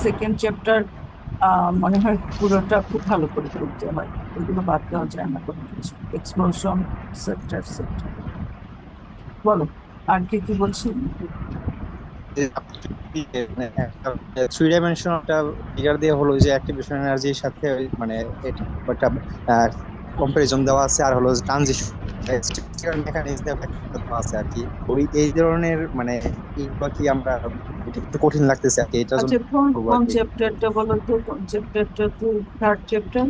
Second chapter মনে হয় পুরোটা খুব ভালো করে পড়তে হয়, ওইগুলো বাদ দেওয়া যায় না কোনো কিছু, এক্সপ্লোশন সেক্টর সেক্টর। বলো আর কি কি বলছি। থ্রি ডাইমেনশনালটা ফিগার দিয়ে হলো যে অ্যাক্টিভেশন এনার্জির সাথে মানে এটা একটা কম্পারিজন দেওয়া আছে, আর হলো ট্রানজিশন মেকানিজম দেওয়া আছে আর কি। ওই এই ধরনের মানে এইগুলো কি আমরা এটা একটু কঠিন লাগতেছে আর কি, এটার জন্য আচ্ছা কোন বলবো আর কোন কি। চ্যাপ্টারটা বলো তো, কোন চ্যাপ্টারটা তো থার্ড চ্যাপ্টার?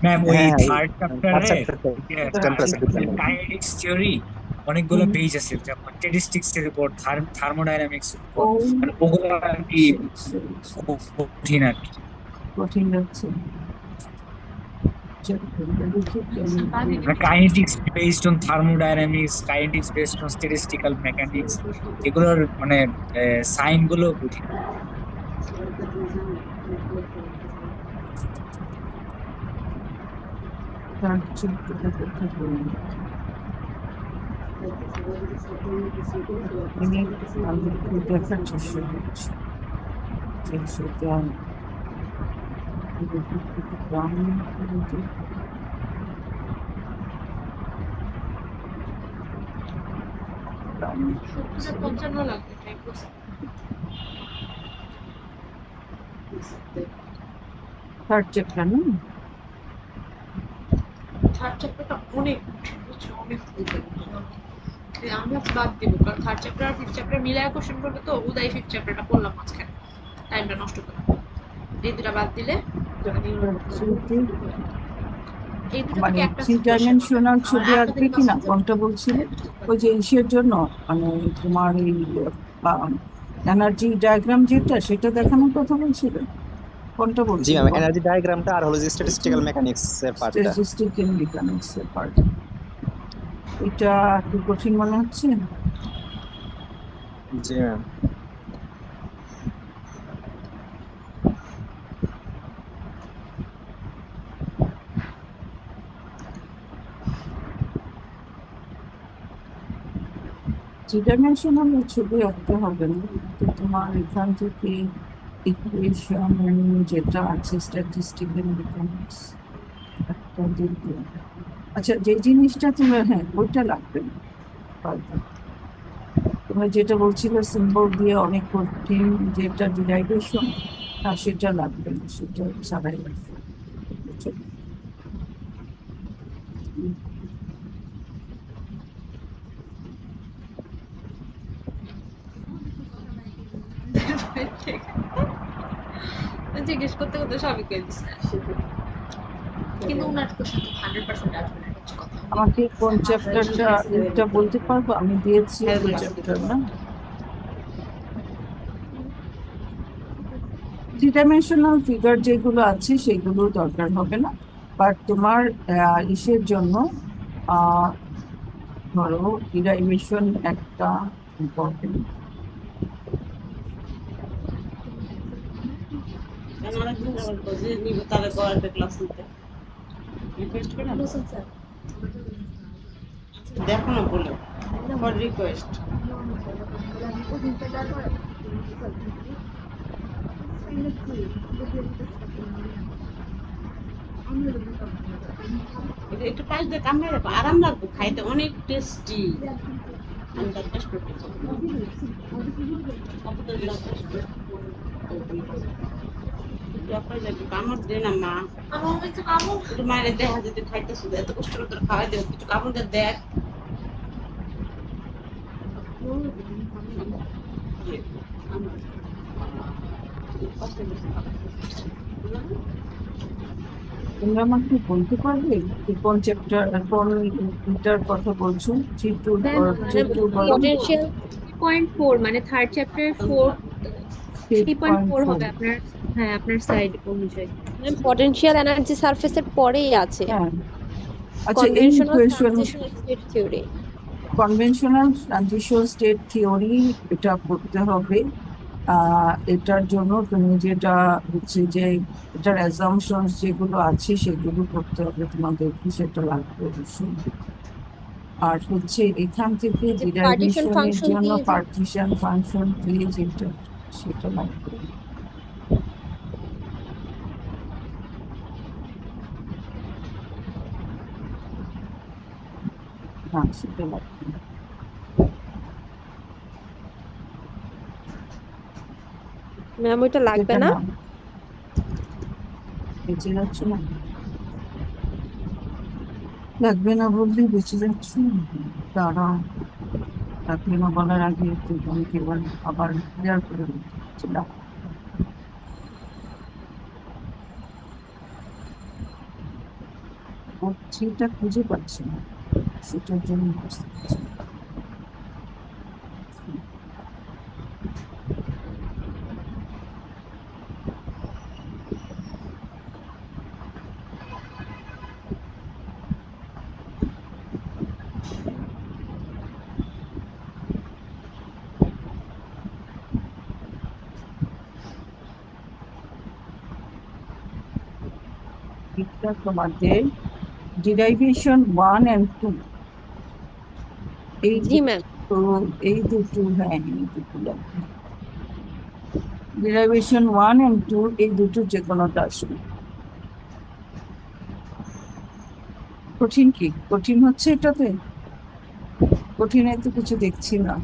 ম্যাম ওই হ্যাঁ হ্যাঁ, থার্ড থার্ড চ্যাপ্টারে চ্যাপ্টারটা টেম্পারেচার ডিফারেন্ট। কাইনেটিক্স থিওরি অনেকগুলো পেজ আছে, যেমন স্ট্যাটিস্টিক্স এর উপর, থার্মোডাইনামিক্স এর উপর, ও মানে ওগুলো আর কি আচ্ছা, আচ্ছা, আচ্ছা, খুব কঠিন আর কি। কঠিন লাগছে। দেখি kinetics based on thermodynamics, kinetics based on statistical mechanics, এগুলোর মানে সাইন গুলো কঠিন। থার্ড চ্যাপ্টারটা দেখে বলি। আমি দেখার চেষ্টা করছি যে সেটা থার্ড চ্যাপ্টার না? থার্ড চ্যাপ্টারটা অনেক অনেক আমরা বাদ দিব, কারণ থার্ড চ্যাপ্টার আর ফিফথ চ্যাপ্টার মিলায় কোশ্চেন করবে, তো উদয় ফিফথ চ্যাপ্টারটা পড়লাম মাঝখানে, টাইমটা নষ্ট করলাম। এই দুটা বাদ দিলে এই দুটো মানে থেকে একটা থ্রি কোশ্চেন হবে। ডাইমেনশনাল আমার ছবি একটা আঁকবে থেকে কিনা, কোশ্চেন কোনটা বলছিলে? ওই যে ইসের জন্য, মানে তোমার এই এনার্জি ডায়াগ্রাম যেটা, সেটা দেখানোর কথা বলছিলে, কোনটা জি বলছিলে ম্যাম, বলো? এনার্জি ডায়াগ্রামটা আর হলো যে স্ট্যাটিস্টিক্যাল মেকানিক্স এর পার্টটা। স্ট্যাটিস্টিক্যাল মেকানিক্স এর পার্ট, এটা একটু কঠিন মনে হচ্ছে। জি ম্যাম। থ্রি ডাইমেনশনাল ছবি আঁকতে হবে না, তো তোমার এখান থেকে ইকুয়েশন যেটা আছে স্ট্যাটিস্টিক্যাল মেকানিক্স একটা দেখবে। আচ্ছা যে জিনিসটা তুমি, হ্যাঁ ওইটা লাগবে না, হয়তো। তুমি যেটা বলছিলে সিম্বল দিয়ে অনেক কঠিন, যেটা ডিরাইভেশন, সেটা লাগবে না, সেটা ছাড়াই লাগবে। বুঝছো? জিজ্ঞেস করতে করতে সবই কয়ে দিচ্ছে, কিন্তু ওনার কোশ্চেন তো 100% আসবে না, হচ্ছে কথা। আমাকে কোন চ্যাপ্টারটা এটা বলতে পারবো? আমি দিয়েছি তো চ্যাপ্টার না, থ্রি ডাইমেনশনাল ফিগার যেগুলো আছে সেগুলো দরকার হবে না, বাট তোমার ইসের জন্য আহ ধরো ডিরাইভেশন একটা ইম্পর্টেন্ট। দেখো না বলে ফর রিকোয়েস্ট। একটু পাশ দিয়ে কামড়ে রাখো, আরাম লাগবে খাইতে, অনেক টেস্টি। আমি তার টেস্ট করতে চাই। কামড় দে না মা, একটু মায়ের দেখা যদি খাইতেছো, এত কষ্ট করে খাওয়াই দেবো, একটু কামড় দিয়ে দেখ। তুমি আমাকে বলতে পারবে যে কোন চ্যাপ্টার, কোন এটার কথা বলছো? চিত্র চিত্র পটেনশিয়াল 3.4 মানে থার্ড চ্যাপ্টার 3.4 হবে আপনার, হ্যাঁ আপনার সাইড অনুযায়ী। ম্যাম পটেনশিয়াল এনার্জি সারফেসের পরেই আছে হ্যাঁ আচ্ছা, এই conventional equation transitional state theory. Conventional transition state theory, এটা পড়তে হবে। এটার জন্য তুমি যেটা হচ্ছে যে এটার অ্যাজাম্পশনস যেগুলো আছে সেগুলো করতে হবে তোমাদেরকে, সেটা লাগবে অবশ্যই। আর হচ্ছে এখান থেকে পার্টিশন ডিরাইভেশনের ফাংশন জন্য দিয়ে পার্টিশন ফাংশন দিয়ে যেটা, সেটা লাগবে। না সেটা লাগবে না। ম্যাম ওইটা লাগবে যেটা না? না বেঁচে যাচ্ছ না, লাগবে না বললে বেঁচে যাচ্ছ না। দাঁড়াও, লাগবে না বলার আগে তুই তোমাকে এবার আবার ক্লিয়ার করে দিতে হচ্ছে। সেটা খুঁজে পাচ্ছি না, সেটার জন্য বুঝতে পারছি না। এটা তোমাদের ডিরাইভেশন 1 and 2, এই জি ম্যাম। দুটো, এই দুটো, হ্যাঁ এই দুটো লাগবে। ডিরাইভেশন 1 and 2 এই দুটো যে কোনোটা আসবে। কঠিন কি? কঠিন হচ্ছে এটাতে? কঠিনের তো কিছু দেখছি না।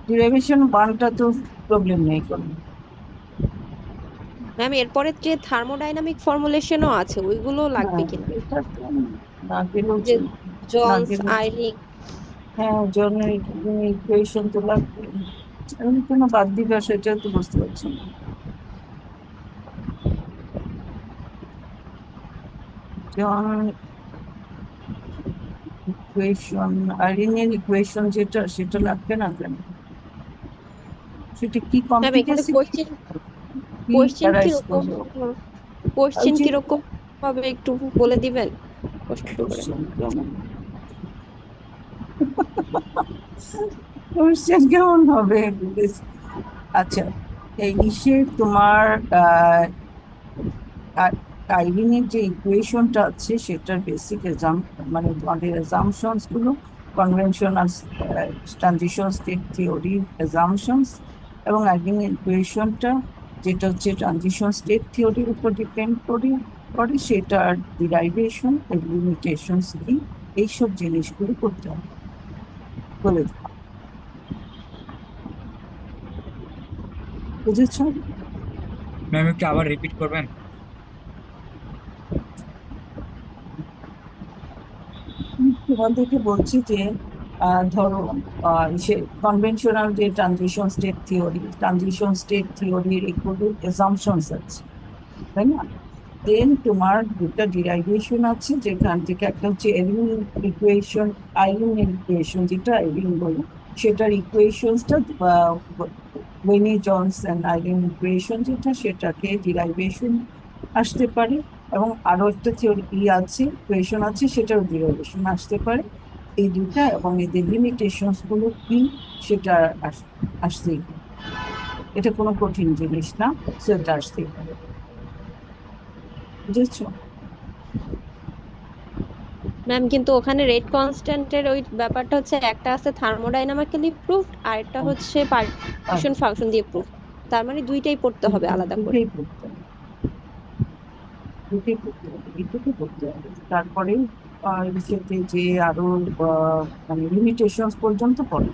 ডিরাইভেশন 1টা তো প্রবলেম নেই কোনো। ম্যাম এরপরে যে থার্মোডাইনামিক ফর্মুলেশনও আছে ওইগুলো লাগবে হ্যাঁ কিনা? এটা তো না গেলেও যে চলবে, না জনস গেলেও চলবে। আইরিং। হ্যাঁ জনের ইকুয়েশন তো লাগবে, আমি কোনো বাদ দিবা সেটা তো বুঝতে পারছি না। জন ইকুয়েশন, আইরিনের ইকুয়েশন যেটা, সেটা লাগবে না কেন? সেটা কি ম্যাম এখানে কমপ্লিকেসি, কি কোশ্চেন অ্যারাইজ কিরকম, করবো? ওই কোশ্চেন যে কিরকম হবে একটু বলে দিবেন কষ্ট করে? কোশ্চেন কেমন, কোশ্চেন কেমন হবে? আচ্ছা, এই ইসে তোমার আইরিনের যে ইকুয়েশনটা আছে সেটার বেসিক মানে তোমাদের এজাম্পশনস গুলো কনভেনশনাল ট্রানজিশন স্টেট থিওরির এজাম্পশনস, এবং আইরিনের ইকুয়েশনটা যেটা হচ্ছে ট্রানজিশন স্টেট থিওরির উপর ডিপেন্ড করে সেটার ডিরাইভেশন, লিমিটেশনস কি, এইসব জিনিসগুলো করতে হবে বলে দিই। বুঝেছো? ম্যাম একটু আবার রিপিট করবেন? তোমাদেরকে বলছি যে ধরো সে কনভেনশনাল যে ট্রানজিশন স্টেট থিওরির এগুলো এজাম্পশনস আছে, তাই না? দেন তোমার দুটো ডিরাইভেশন আছে, যেখান থেকে একটা হচ্ছে ইকুয়েশন, আইরিন ইকুয়েশন যেটা আইরিন বলে, সেটার ইকুয়েশনসটা ওয়েনি জনসন আইরিন ইকুয়েশন যেটা, সেটাকে ডিরাইভেশন আসতে পারে, এবং আরো একটা থিওরি আছে, ইকুয়েশন আছে, সেটার ডিরাইভেশন আসতে পারে। এই দুটা এবং এদের লিমিটেশনস গুলো কি সেটা আসতেই পারে। এটা কোনো কঠিন জিনিস না, সেটা আসতেই পারে। বুঝেছো? ম্যাম কিন্তু ওখানে রেট কনস্ট্যান্টের ওই ব্যাপারটা হচ্ছে একটা আছে থার্মোডাইনামিক্যালি প্রুফড আর একটা হচ্ছে পার্টিশন ফাংশন দিয়ে প্রুফ। তার মানে দুইটাই পড়তে হবে আলাদা করে। দুটোই করতে হবে, দুটোই করতে হবে, এটুকু করতে হবে। তারপরে বিষয়তে যে আরো মানে লিমিটেশন পর্যন্ত পড়ে,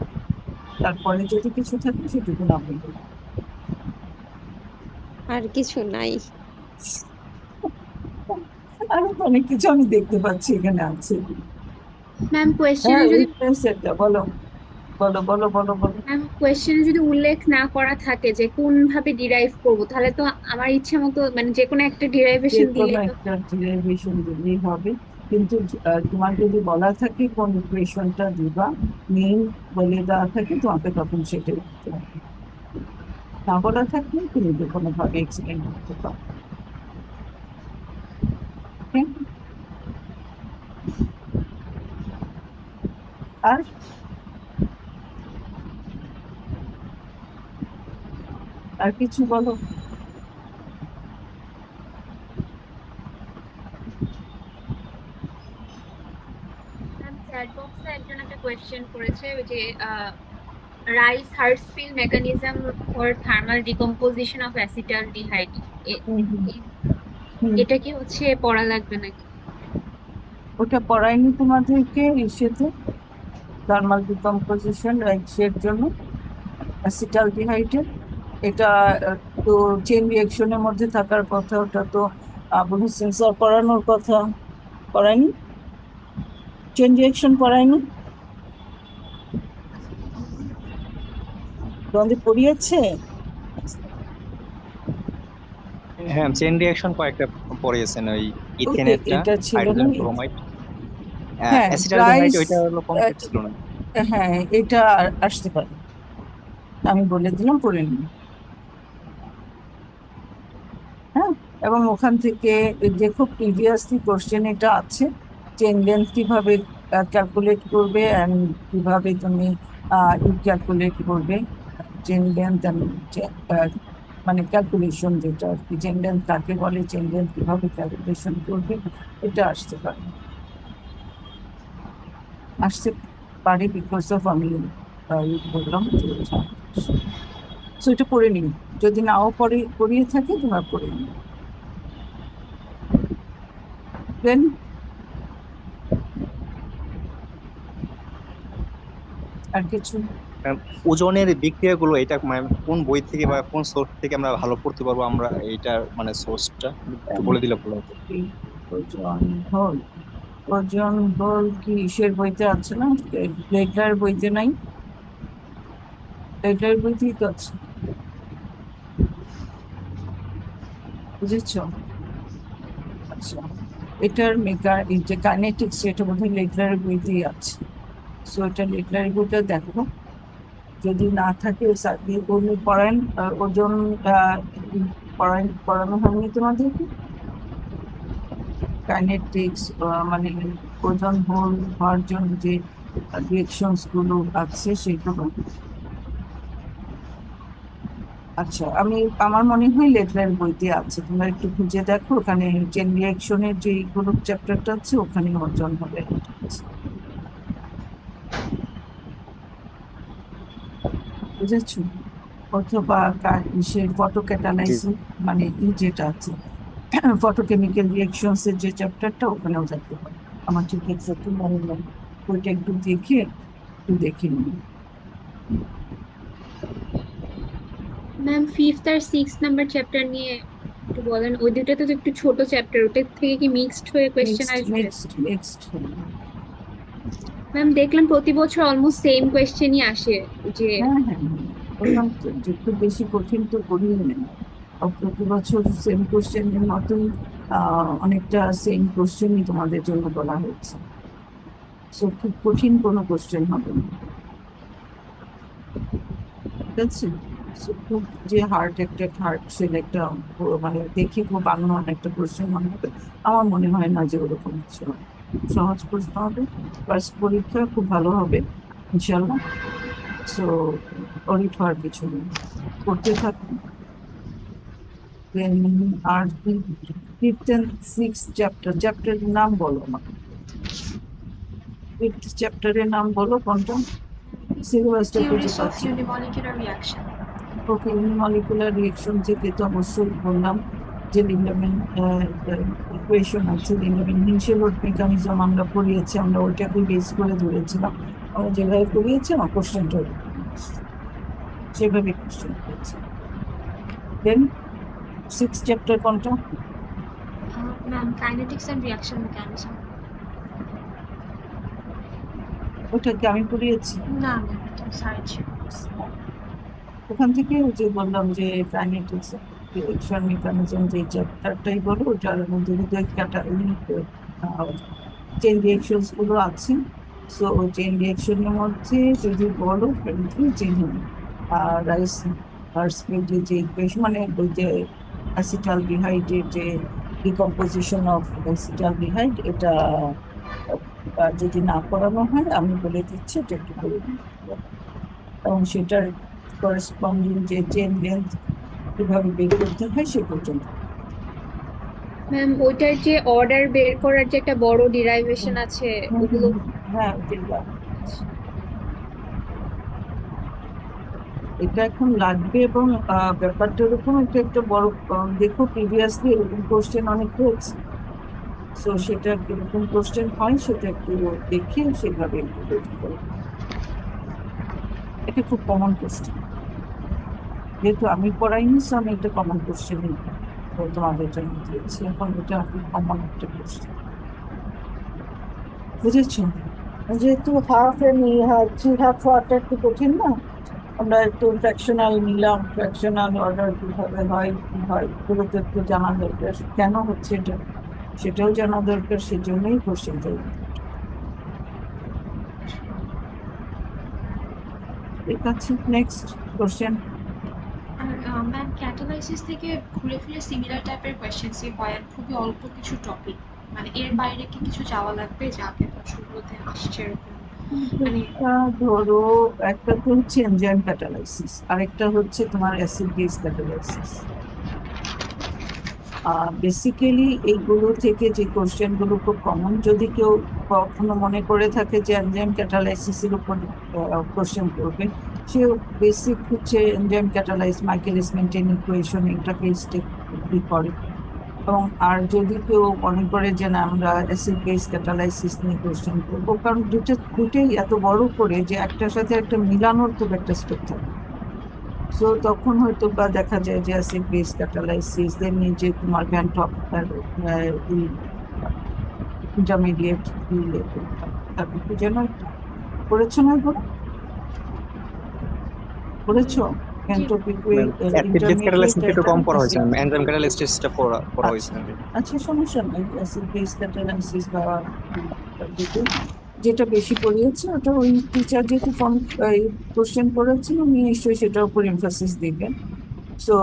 তারপরে যদি কিছু থাকে সেটুকু না বলবে। আর কিছু নাই। আরো তো অনেক কিছু আমি দেখতে পাচ্ছি এখানে আছে। ম্যাম হ্যাঁ কোয়েশ্চেনে যদি উইকনেসটা বলো, বলো বলো বলো বলো। ম্যাম কোয়েশ্চেনে যদি উল্লেখ না করা থাকে যে কোন ভাবে ডিরাইভ করব, তাহলে তো আমার ইচ্ছা মতো মানে যে কোনো একটা যে ডিরাইভেশন কোনো দিলেই তো। একটা ডিরাইভেশন দিলেই হবে, কিন্তু তোমার যদি বলা থাকে কোন ইকুয়েশনটা দিবা, মেইন বলে দেওয়া থাকে, তোমাকে তখন সেটাই দিতে হবে। না বলা থাকলে তুমি যে কোনো ভাবে এক্সপ্লেন করতে পারো। Okay? আর আর কিছু বলো। ম্যাম চ্যাট বক্সে একজন একটা কোয়েশ্চেন করেছে ওই যে Rice Herzfeld mechanism for thermal decomposition of acetaldehyde. Hmm, hmm, hmm. এটা কি হচ্ছে পড়া লাগবে নাকি? ওটা পড়ায়নি তোমাদেরকে ইসেতে থার্মাল ডিকম্পোজিশন রাইটসের জন্য অ্যাসিটালডিহাইডের। এটা তো চেইন রিঅ্যাকশনের মধ্যে থাকার কথা, ওটা তো আবুল সেন্সর পড়ানোর কথা, পড়ায়নি? Chain reaction পড়ায়নি? তোমাদের পড়িয়েছে? হ্যাঁ, চেইন রিঅ্যাকশন কয়েকটা পড়িয়েছেন, ওই ইথেনেরটা, এটা ছিল না? হাইড্রোজেন ব্রোমাইড, হ্যাঁ, অ্যাসিটালডিহাইড, রাইস। ওইটা হলো কমপ্লিট ছিল না। হ্যাঁ, এটা আসতে পারে, আমি বলে দিলাম, পড়ে নিন। হ্যাঁ, এবং ওখান থেকে দেখো প্রিভিয়াসলি কোশ্চেন এটা আছে, চেন লেন্থ কিভাবে ক্যালকুলেট করবে অ্যান্ড কিভাবে তুমি ক্যালকুলেট করবে চেন লেন্থ মানে ক্যালকুলেশন, যেটা আর কি চেন লেন্থ কাকে বলে, চেন লেন্থ কিভাবে ক্যালকুলেশন করবে, এটা আসতে পারে, আসতে পারে বিকজ অফ আমি বললাম। সো এটা পড়ে নিন, যদি নাও পড়িয়ে থাকে তোমরা পড়ে নিন। দেন আর কিছু? ওজনের বিক্রিয়াগুলো এটা কোন বই থেকে বা কোন সোর্স থেকে আমরা ভালো পড়তে পারবো, আমরা এইটার মানে সোর্সটা একটু বলে দিলে ভালো হতো। ওজন হল, ওজন হল কি ইসের বইতে আছে না? লেটার বইতে নাই? লেটার বইতেই তো আছে, বুঝেছ? আচ্ছা, এটার এই যে কাইনেটিক্স, এটা বোধহয় লেটারের বইতেই আছে। সো এটা লেটারের বইটা দেখো, যদি না থাকে সার্ভে করলে পড়ান। ওজন পড়ানো হয়নি তোমাদেরকে? কাইনেটিক্স মানে ওজন হওয়ার জন্য যে রিয়েকশনস গুলো আছে সেগুলো। আচ্ছা, আমার মনে হয় লেটারের বইতে আছে, তোমরা একটু খুঁজে দেখো, ওখানে চেন রিয়েকশনের যে গ্রুপ চ্যাপ্টারটা আছে ওখানে ওজন হবে বুঝেছো? অথবা ইসের ফটো ক্যাটালাইসিস মানে যেটা আছে ফটোকেমিক্যাল রিয়েকশনস এর যে চ্যাপ্টারটা, ওখানেও থাকতে পারে। আমার ঠিক এক্সাক্টলি মনে নেই, ওইটা একটু দেখে নিন। ম্যাম 5th আর 6th নাম্বার চ্যাপ্টার নিয়ে একটু বলেন, ওই দুটো তো একটু ছোট চ্যাপ্টার, ওটা থেকে কি মিক্সড হয়ে কোশ্চেন আসবে? নেক্সট ম্যাম দেখলাম প্রতি বছর অলমোস্ট সেম কোশ্চেনই আসে, যে হ্যাঁ হ্যাঁ, বললাম তো যে খুব বেশি কঠিন তো করিয়ে নেই, প্রতি বছর সেম কোশ্চেনের মতোই অনেকটা সেম কোশ্চেনই তোমাদের জন্য বলা হয়েছে। সো খুব কঠিন কোনো কোশ্চেন হবে না, ঠিক আছে? So, খুব যে হার্ড সেল একটা মানে দেখে খুব আননোন একটা কোশ্চেন মনে হবে, আমার মনে হয় না যে ওরকম কিছু হবে। সহজ প্রশ্ন হবে, ফার্স্ট পরীক্ষা খুব ভালো হবে ইনশাল্লাহ। সো অডিট হওয়ার কিছু নেই, করতে থাকুন। আর ফিফথ এন্ড সিক্সথ চ্যাপ্টারের নাম বলো আমাকে। ফিফথ চ্যাপ্টারের নাম বলো কোনটা? সিলেবাসটা খুঁজে Theories of পাচ্ছি। unimolecular reaction. ওকে, ইউনিমলিকুলার রিয়েকশন থেকে তো অবশ্যই বললাম যে লিন্ডাম্যান ইকুয়েশন আছে, লিন্ডাম্যান হিনশেলহোল্ট মেকানিজম আমরা পড়িয়েছি, আমরা ওইটাকে বেস করে ধরেছিলাম, আমরা যেভাবে পড়িয়েছি আমার কোশ্চেনটা সেভাবে কোশ্চেন করেছি। দেন সিক্স চ্যাপ্টার কোনটা? Ma'am, kinetics and reaction mechanism. ওটাকে আমি পড়িয়েছি। না ম্যাম, এটা সাইড ছিল। ওখান থেকে ওই যে বললাম যে কাইনেটিক্স রিয়েকশন মেকানিজম যে চ্যাপ্টারটাই বলো, ওটার মধ্যে চেইন রিয়েকশনস গুলো আছে। সো চেইন রিয়েকশনের মধ্যে যদি বলো চেইন রাইস হার্টসফিল্ডের যে ইকুয়েশন, মানে ওই যে অ্যাসিটালডিহাইডের যে ডিকম্পোজিশন অফ অ্যাসিটালডিহাইড, এটা যদি না পড়ানো হয় আমি বলে দিচ্ছি, এটা একটু করে এবং সেটার করেসপন্ডিং যে চেইন লেন্থ কিভাবে বের করতে হয় সে পর্যন্ত। ম্যাম ওইটার যে অর্ডার বের করার যে একটা বড় ডিরাইভেশন আছে, ওগুলো হ্যাঁ, এটা এখন লাগবে এবং ব্যাপারটা এরকম, একটা বড় দেখো প্রিভিয়াসলি এরকম কোশ্চেন অনেক হয়েছে, সো সেটা কিরকম কোশ্চেন হয় সেটা একটু দেখে সেভাবে একটু তৈরি করো। এটা খুব কমন কোশ্চেন, যেহেতু আমি পড়াইনি সো আমি একটা কমন কোশ্চেনই তোমাদের জন্য দিয়েছি। এখন এটা খুব কমন একটা কোশ্চেন, বুঝেছো? যেহেতু হাফ এন্ড থ্রি হাফ হওয়াটা একটু কঠিন না, আমরা একটু ফ্র্যাকশনাল নিলাম, ফ্র্যাকশনাল অর্ডার কিভাবে হয় কি হয় এগুলো তো একটু জানা দরকার, কেন হচ্ছে এটা সেটাও জানা দরকার, সেজন্যই কোশ্চেনটা। ঠিক আছে, নেক্সট কোশ্চেন। আর ম্যাম ক্যাটালাইসিস থেকে ঘুরে ফিরে সিমিলার টাইপের কোয়েশ্চেন্সই হয় আর খুবই অল্প কিছু টপিক, মানে এর বাইরে কি কিছু যাওয়া লাগবে যা আগের বছরগুলোতে আসছে এরকম? মানে ধরো একটা তো হচ্ছে এনজাইম ক্যাটালাইসিস, আরেকটা হচ্ছে তোমার অ্যাসিড বেস ক্যাটালাইসিস। বেসিক্যালি এইগুলো থেকে যে কোশ্চেন গুলো খুব কমন, যদি কেউ কখনো মনে করে থাকে যে এনজাইম ক্যাটালাইসিসের উপর কোশ্চেন করবে, সে বেসিক হচ্ছে এনজাইম ক্যাটালাইস মাইকেলিস মেন্টেন ইকুয়েশন এটাকে স্টেপ করে। এবং আর যদি কেউ মনে করে যে না আমরা অ্যাসিড বেস ক্যাটালাইসিস নিয়ে কোশ্চেন করবো, কারণ দুটোই এত বড় করে যে একটার সাথে একটা মিলানোর খুব একটা স্কোপ থাকে, সো তখন হয়তো বা দেখা যায় যে অ্যাসিড বেস ক্যাটালাইসিস দেন যে তোমার ভ্যান টপ ইন্টারমিডিয়েট যেন করেছো না এগুলো করেছো? অ্যাসিড বেস ক্যাটালাইসিস একটু কম পড়া হয়েছে, এনজাইম ক্যাটালাইসিসটা পড়া হয়েছে। আচ্ছা, সমস্যা নাই, অ্যাসিড বেস ক্যাটালাইসিস বা যেটা বেশি পড়িয়েছে ওটা ওই টিচার যেহেতু কোশ্চেন করেছেন উনি নিশ্চয়ই সেটার উপর এমফাসিস দিবেন। সো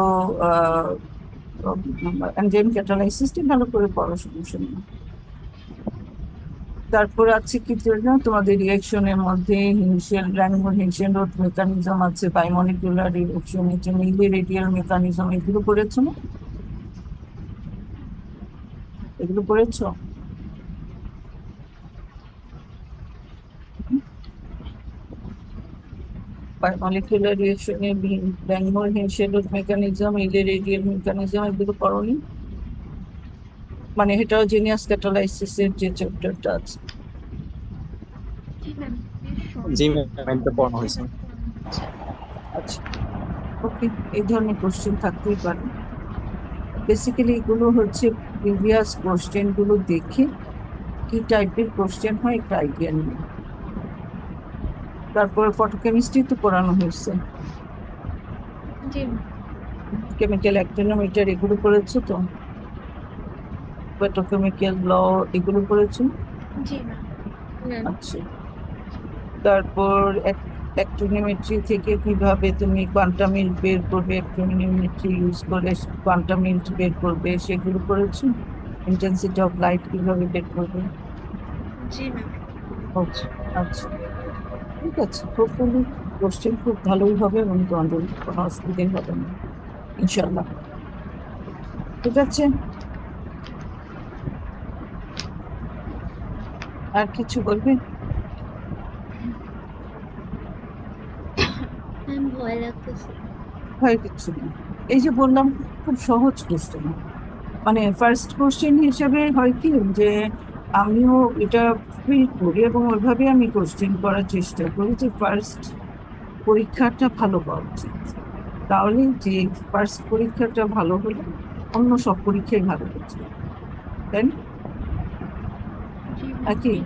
এনজাইম ক্যাটালাইসিসটি ভালো করে পড়ার সমস্যা নেই। তারপর আছে কি না তোমাদের রিয়াকশনের মধ্যে হিনসেন-রোড মেকানিজম আছে, বাইমলিকুলার রিয়াকশন, রেডিয়াল মেকানিজম, এগুলো পড়েছো না? এগুলো পড়েছো? মলিকুলার রিয়েকশনে ব্যাঙ্গমোর হিনসেন-রোড মেকানিজম, রেডিয়াল মেকানিজম এগুলো পড়োনি? মানে হেটারোজেনিয়াস ক্যাটালাইসিসের যে চ্যাপ্টারটা আছে। জি ম্যাম, এটা পড়ানো হয়েছে। আচ্ছা, ওকে, এই ধরনের কোশ্চেন থাকতেই পারে। বেসিক্যালি এগুলো হচ্ছে প্রিভিয়াস কোশ্চেন গুলো দেখে কি টাইপের কোশ্চেন হয় একটা আইডিয়া নিয়ে। তারপর ফটোকেমিস্ট্রি তো পড়ানো হয়েছে, জি কেমিক্যাল অ্যাক্টিনোমিটার এগুলো পড়েছো তো, পেট্রোকেমিক্যাল ল এগুলো পড়েছো? জি ম্যাম। আচ্ছা, তারপর অ্যাক্টিনোমেট্রি থেকে কিভাবে তুমি কোয়ান্টামিল বের করবে, অ্যাক্টিনোমেট্রি ইউজ করে কোয়ান্টামিল বের করবে সেগুলো পড়েছো? ইন্টেন্সিটি অফ লাইট কিভাবে বের করবে? জি ম্যাম। আচ্ছা আচ্ছা, ঠিক আছে, হোপফুলি কোশ্চেন খুব ভালোই হবে এবং তোমাদের কোনো অসুবিধাই হবে না ইনশাল্লাহ। ঠিক আছে, আর কিছু বলবে? ভয় লাগতেছে। ভয় কিছু নেই, এই যে বললাম খুব সহজ কোশ্চেন, মানে ফার্স্ট কোশ্চেন হিসেবে হয় কি যে আমিও এটা ফিল করি এবং ওইভাবে আমি কোশ্চেন করার চেষ্টা করি যে ফার্স্ট পরীক্ষাটা ভালো পাওয়া উচিত, তাহলে যে ফার্স্ট পরীক্ষাটা ভালো হলে অন্য সব পরীক্ষাই ভালো হচ্ছে, তাই না? একই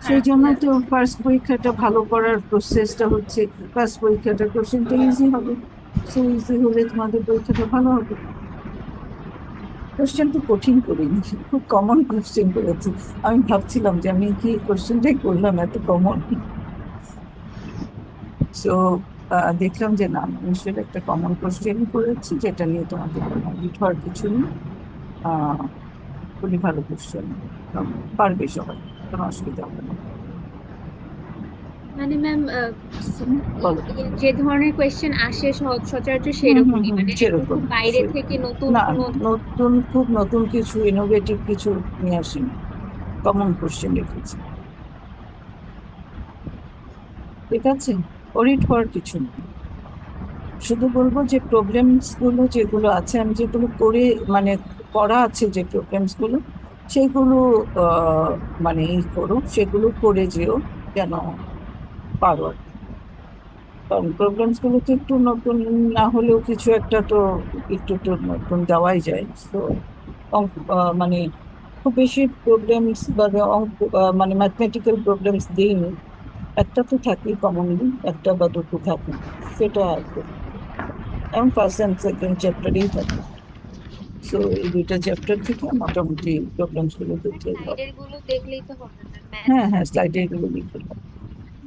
সেই জন্য তো ফার্স্ট পরীক্ষাটা ভালো করার প্রসেসটা হচ্ছে ফার্স্ট পরীক্ষাটা কোশ্চেনটা ইজি হবে, সো ইজি হলে তোমাদের পরীক্ষাটা ভালো হবে। কোশ্চেন তো কঠিন করিনি, খুব কমন কোশ্চেন করেছি, আমি ভাবছিলাম যে আমি কি কোশ্চেনটাই করলাম এত কমন, সো দেখলাম যে না নিশ্চয়ই একটা কমন কোশ্চেনই করেছি যেটা নিয়ে তোমাদের কমপ্লিট হওয়ার কিছু নেই। খুবই ভালো কোশ্চেন, পারবে সবাই, কোনো অসুবিধা হবে না। মানে ম্যাম বলো। যে ধরনের কোয়েশ্চেন আসে সচরাচর সেরকমই, মানে সেরকম বাইরে থেকে নতুন না, কোনো খুব নতুন কিছু ইনোভেটিভ কিছু নিয়ে আসেনি, কমন কোশ্চেন রেখেছি। ঠিক আছে, ওরিট হওয়ার কিছু নেই, শুধু বলবো যে প্রবলেমস গুলো যেগুলো আছে আমি যেগুলো করে মানে করা আছে যে প্রোগ্রামস গুলো সেগুলো মানে করো, সেগুলো করে যেও যেন পারো আর কি। কারণ প্রোগ্রামস গুলো তো একটু নতুন না হলেও কিছু একটা তো একটু একটু নতুন দেওয়াই যায়। তো মানে খুব বেশি প্রবলেমস বা অঙ্ক মানে ম্যাথমেটিক্যাল প্রবলেমস দিইনি, একটা তো থাকেই কমনলি, একটা বা দুটো থাকে, সেটা একটু এবং ফার্স্ট অ্যান্ড সেকেন্ড চ্যাপ্টারেই থাকে। সো এই দুইটা চ্যাপ্টার থেকে মোটামুটি প্রবলেমস গুলো দেখলেই হবে। স্লাইডের গুলো দেখলেই তো হবে ম্যাম। হ্যাঁ হ্যাঁ, স্লাইডে এগুলো লিখে দাও।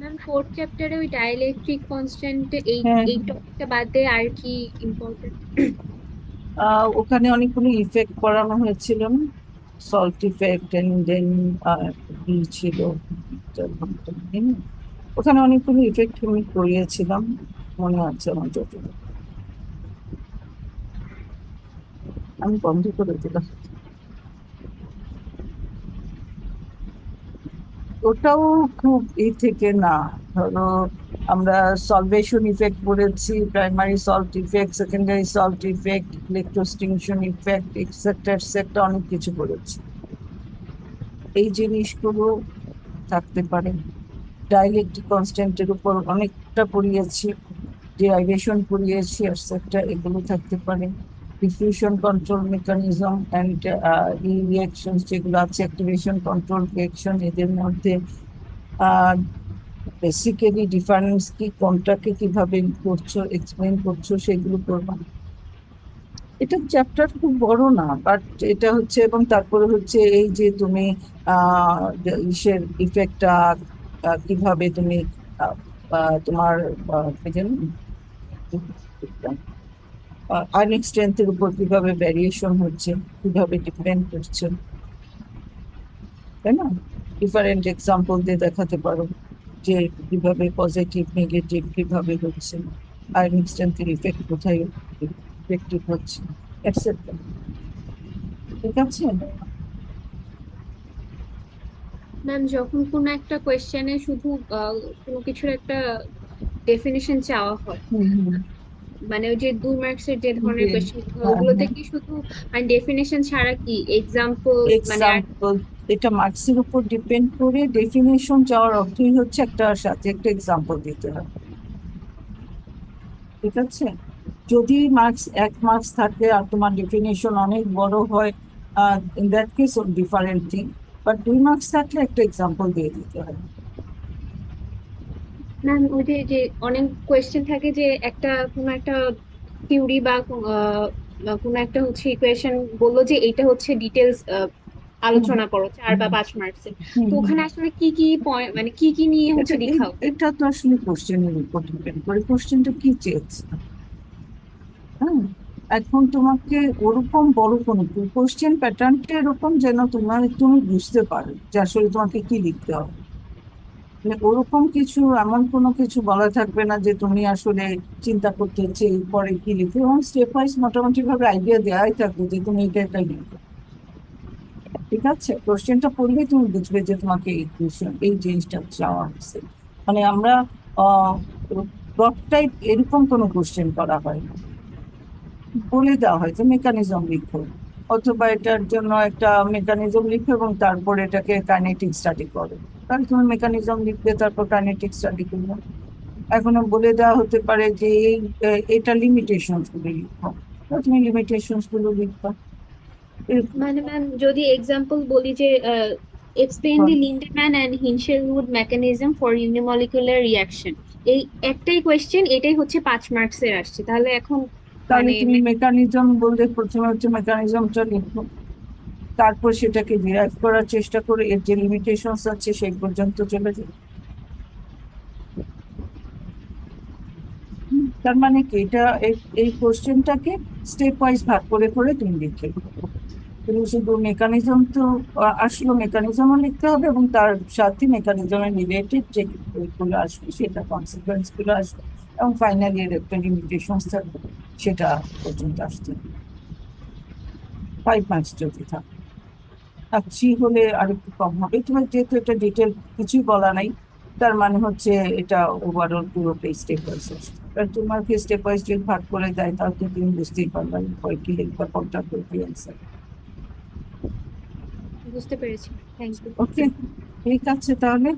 ম্যাম ফোর্থ চ্যাপ্টারে ওই ডাইইলেকট্রিক কনস্ট্যান্ট এই হ্যাঁ, এই টপিকটা বাদ দিয়ে আর কি ইম্পর্টেন্ট? ওখানে অনেকগুলো ইফেক্ট পড়ানো হয়েছিল না, সল্ট ইফেক্ট এন্ড দেন কি ছিল যার নামটা জানি না। ওখানে অনেকগুলো ইফেক্ট আমি করিয়েছিলাম, মনে আছে আমার যতটা। আমি বন্ধ করে দিলাম। ওটাও খুব থেকে না, ধরো আমরা সলভেশন ইফেক্ট পড়েছি, primary salt effect, secondary salt effect, electrostriction effect, etcetera etcetera, অনেক কিছু পড়েছি। এই জিনিসগুলো থাকতে পারে। ডাইইলেকট্রিক কনস্ট্যান্টের উপর অনেকটা পড়িয়েছি, ডেরাইভেশন পড়িয়েছি, এটসেট্রা, এগুলো থাকতে পারে। Diffusion control mechanism and reaction যেগুলো আছে, অ্যাক্টিভেশন কন্ট্রোল রিঅ্যাকশন, এদের মধ্যে বেসিক্যালি ডিফারেন্স কি, কোনটাকে কিভাবে করছো এক্সপ্লেন করছো, সেগুলো করবা। এটা চ্যাপ্টার খুব বড় না, বাট এটা হচ্ছে, এবং তারপরে হচ্ছে এই যে তুমি ইসের ইফেক্টটা কিভাবে তুমি তোমার কি জানি আর্নিং স্ট্রেংথের উপর কিভাবে ভ্যারিয়েশন হচ্ছে, কিভাবে ডিপেন্ড করছে, তাই না? ডিফারেন্ট এক্সাম্পল দিয়ে দেখাতে পারো যে কিভাবে পজিটিভ নেগেটিভ কিভাবে হচ্ছে, আর্নিং স্ট্রেংথের ইফেক্ট কোথায় ইফেক্টিভ হচ্ছে, এটসেট্রা। ঠিক আছে? ম্যাম যখন কোনো একটা কোয়েশ্চেনে শুধু কোনো কিছুর একটা ডেফিনিশন চাওয়া হয়, হুম হুম। মানে ওই যে 2 মার্কসের যে ধরনের জি, কোয়েশ্চেন হ্যাঁ ওগুলোতে হ্যাঁ, কি শুধু মানে ডেফিনিশন ছাড়া কি এক্সাম্পল মানে আর এক্সাম্পল, এটা মার্কসের উপর ডিপেন্ড করে। ডেফিনেশন চাওয়ার অর্থই হচ্ছে একটা সাথে একটা এক্সাম্পল দিতে হবে। ঠিক আছে? যদি মার্কস 1 মার্কস থাকে আর তোমার ডেফিনেশন অনেক বড় হয়, in that case different thing, but 2 marks থাকলে একটা এক্সাম্পল দিয়ে দিতে হবে। ম্যাম ওই যে অনেক কোয়েশ্চেন থাকে যে একটা কোনো একটা থিওরি বা বা কোনো একটা হচ্ছে ইকুয়েশন বললো যে এটা হচ্ছে ডিটেলস হুম আলোচনা করো 4 বা 5 মার্কসের। হুম তো হুম। ওখানে আসলে কি কি পয়েন্ট মানে কি কি নিয়ে হচ্ছে লেখা উচিত? এটা তো আসলে কোশ্চেনের উপর ডিপেন্ড করে, কোশ্চেনটা কি চেয়েছে। হ্যাঁ, এখন তোমাকে ওরকম বড় কোনো কোশ্চেন প্যাটার্নটা এরকম যেন তুমি বুঝতে পারো যে আসলে তোমাকে কি লিখতে হবে। মানে ওরকম কিছু, এমন কোনো কিছু বলা থাকবে না যে তুমি আসলে চিন্তা করতে হচ্ছে পরে কি লিখবে, এবং স্টেপ ওয়াইজ মোটামুটি ভাবে আইডিয়া দেওয়াই থাকবে যে তুমি এটা লিখবে। ঠিক আছে? কোশ্চেনটা পড়লেই তুমি বুঝবে যে তোমাকে এই কোশ্চেন এই জিনিসটা চাওয়া হচ্ছে। মানে আমরা ডট টাইপ এরকম কোনো কোশ্চেন করা হয় না, বলে দেওয়া হয় যে মেকানিজম লিখো, অথবা এটার জন্য একটা মেকানিজম লিখো এবং তারপর এটাকে কাইনেটিক স্টাডি করো। তাহলে তুমি মেকানিজম লিখবে, তারপর কাইনেটিক স্টাডি করবে। এখনো বলে দেওয়া হতে পারে যে এটা লিমিটেশনস গুলো লিখো, তো তুমি লিমিটেশনস গুলো লিখবা। এরকম। মানে ম্যাম যদি এক্সাম্পল বলি যে explain the Lindemann and Hinshelwood mechanism for unimolecular reaction, এই একটাই কোয়েশ্চেন, এটাই হচ্ছে 5 মার্কসের আসছে, তাহলে এখন তাহলে মানে তুমি মেকানিজম বললে প্রথমে হচ্ছে মেকানিজমটা লিখো, তারপর সেটাকে ডিরাইভ করার চেষ্টা করে এর যে লিমিটেশনস আছে সেই পর্যন্ত চলে যাবে। তার মানে কি, এটা এই কোশ্চেনটাকে স্টেপ ওয়াইজ ভাগ করে করে তুমি লিখে দিবে। তুমি শুধু মেকানিজম তো আসলো, মেকানিজমও লিখতে হবে এবং তার সাথে মেকানিজমের রিলেটেড যে গুলো আসবে সেটা কনসিকুয়েন্স গুলো আসবে, এবং ফাইনালি এর একটা লিমিটেশন থাকবে, সেটা পর্যন্ত আসছে। 5 মার্কস যদি থাকে, আর 3 হলে আরেকটু কম হবে। তোমার যেহেতু এটা ডিটেল কিছুই বলা নাই, তার মানে হচ্ছে এটা ওভারঅল পুরোটাই স্টেপ ওয়াইজ আসছে। আর তোমাকে স্টেপ ওয়াইজ যদি ভাগ করে দেয় তাহলে তো তুমি বুঝতেই পারবে কি লিখবা, কোনটা করবে অ্যান্সার। বুঝতে পেরেছি, থ্যাংক ইউ। ওকে, ঠিক আছে তাহলে।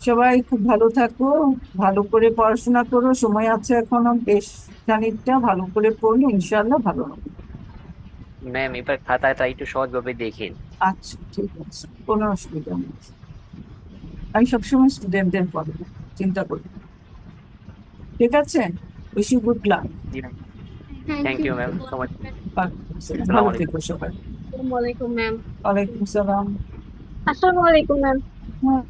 সবাই খুব ভালো থাকো, ভালো করে পড়াশোনা করো, সময় আছে এখনো বেশ খানিকটা, ভালো করে পড়লে ইনশাআল্লাহ ভালো হবে। ম্যাম এবার খাতাটা একটু সহজভাবে দেখেন। আচ্ছা ঠিক আছে, কোনো অসুবিধা নেই। আমি সবসময় স্টুডেন্টদের পড়াবো, চিন্তা করি। ঠিক আছে, wish you good luck. Thank you ma'am so much. ভালো থেকো সবাই। আসসালামু আলাইকুম ম্যাম। ওয়ালাইকুম সালাম। আসসালামু আলাইকুম ম্যাম। হ্যাঁ।